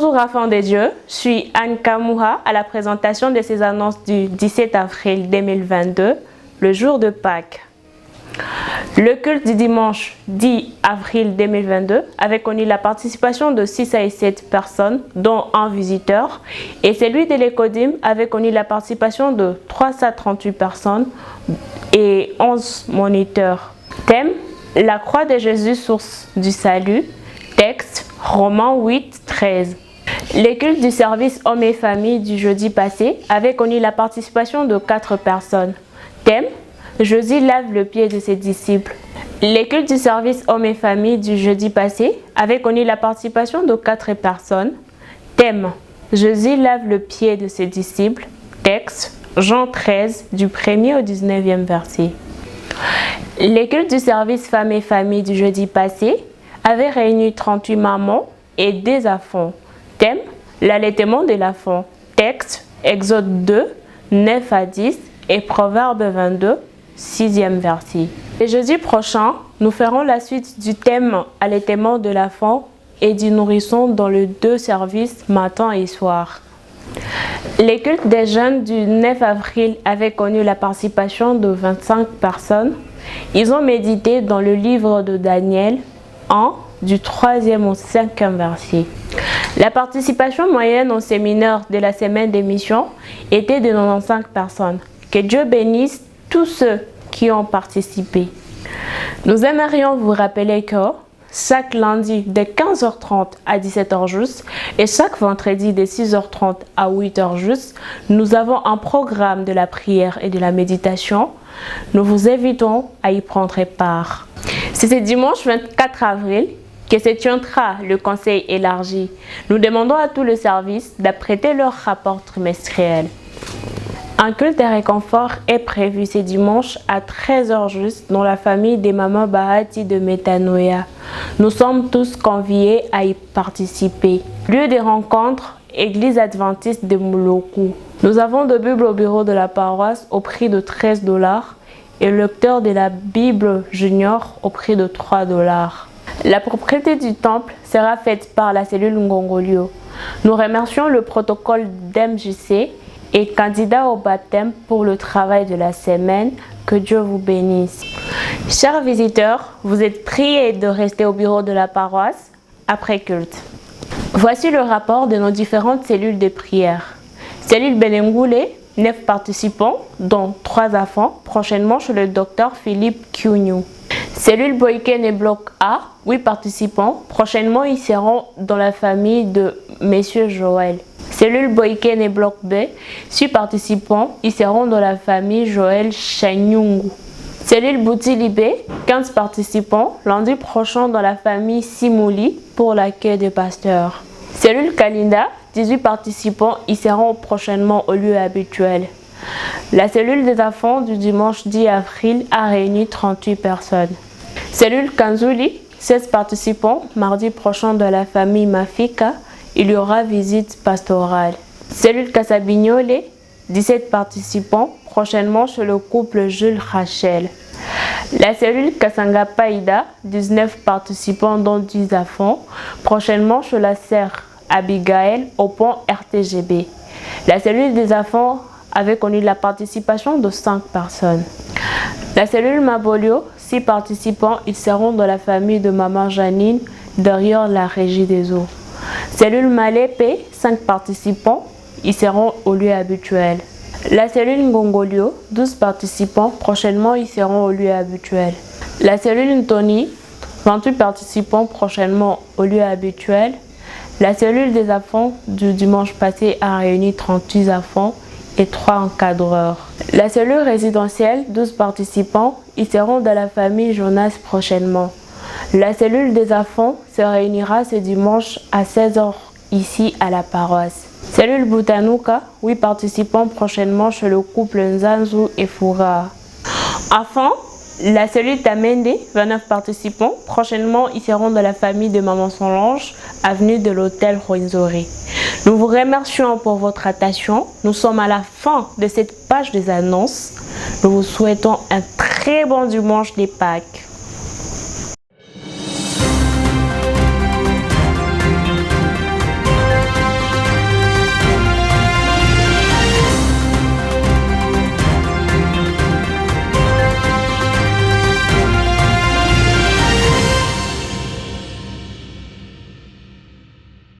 Bonjour enfants de Dieu, je suis Anne Kamouha à la présentation de ces annonces du 17 avril 2022, le jour de Pâques. Le culte du dimanche 10 avril 2022 avait connu la participation de 6 à 7 personnes, dont un visiteur, et celui de l'Écodim avait connu la participation de 338 personnes et 11 moniteurs. Thème: la croix de Jésus, source du salut. Texte: Romains 8, 13. Les cultes du service hommes et famille du jeudi passé avaient connu la participation de 4 personnes. Thème: Jésus lave le pied de ses disciples. Les cultes du service hommes et famille du jeudi passé avaient connu la participation de 4 personnes. Thème: Jésus lave le pied de ses disciples. Texte: Jean 13, du 1er au 19e verset. Les cultes du service femmes et famille du jeudi passé avaient réuni 38 mamans et des enfants. Thème: l'allaitement de l'enfant. Texte: Exode 2, 9 à 10 et Proverbe 22, 6e verset. Le jeudi prochain, nous ferons la suite du thème allaitement de l'enfant et du nourrisson dans les 2 services matin et soir. Les cultes des jeunes du 9 avril avaient connu la participation de 25 personnes. Ils ont médité dans le livre de Daniel 1, du 3e au 5e verset. La participation moyenne au séminaire de la semaine d'émission était de 95 personnes. Que Dieu bénisse tous ceux qui ont participé. Nous aimerions vous rappeler que chaque lundi de 15h30 à 17h juste et chaque vendredi de 6h30 à 8h juste, nous avons un programme de la prière et de la méditation. Nous vous invitons à y prendre part. C'est ce dimanche 24 avril que se tiendra le conseil élargi. Nous demandons à tout le service d'apprêter leur rapport trimestriel. Un culte de réconfort est prévu ce dimanche à 13h juste dans la famille des mamans Bahati de Metanoia. Nous sommes tous conviés à y participer. Lieu de rencontre: Église adventiste de Moulokou. Nous avons de Bibles au bureau de la paroisse au prix de $13 et le lecteur de la Bible junior au prix de $3. La propriété du temple sera faite par la cellule Ngongolio. Nous remercions le protocole d'MJC et candidat au baptême pour le travail de la semaine. Que Dieu vous bénisse. Chers visiteurs, vous êtes priés de rester au bureau de la paroisse après culte. Voici le rapport de nos différentes cellules de prière. Cellule Belengoulé, 9 participants, dont 3 enfants, prochainement chez le docteur Philippe Kiuniou. Cellule Boyken et bloc A, 8 participants, prochainement ils seront dans la famille de Monsieur Joël. Cellule Boyken et bloc B, 6 participants, ils seront dans la famille Joël Chanyungu. Cellule Boutilibé, 15 participants, lundi prochain dans la famille Simouli pour l'accueil des pasteurs. Cellule Kalinda, 18 participants, ils seront prochainement au lieu habituel. La cellule des enfants du dimanche 10 avril a réuni 38 personnes. Cellule Kanzouli, 16 participants, mardi prochain dans la famille Mafika, il y aura visite pastorale. Cellule Kasabignolé, 17 participants, prochainement chez le couple Jules Rachel. La cellule Kasanga Païda, 19 participants dont 10 enfants, prochainement chez la sœur Abigail au pont RTGB. La cellule des enfants avait connu la participation de 5 personnes. La cellule Mabolio, 6 participants, ils seront dans la famille de Maman Janine, derrière la régie des eaux. Cellule Malépé, 5 participants, ils seront au lieu habituel. La cellule Ngongolio, 12 participants, prochainement ils seront au lieu habituel. La cellule Ntoni, 28 participants, prochainement au lieu habituel. La cellule des enfants du dimanche passé a réuni 38 enfants et 3 encadreurs. La cellule résidentielle, 12 participants, ils seront dans la famille Jonas prochainement. La cellule des enfants se réunira ce dimanche à 16h ici à la paroisse. Cellule Boutanouka, 8 participants, prochainement chez le couple Nzanzu et Foura. Enfin, la cellule Tamende, 29 participants, prochainement ils seront dans la famille de Maman Solange, avenue de l'hôtel Rwenzori. Nous vous remercions pour votre attention. Nous sommes à la fin de cette page des annonces. Nous vous souhaitons un très bon dimanche des Pâques.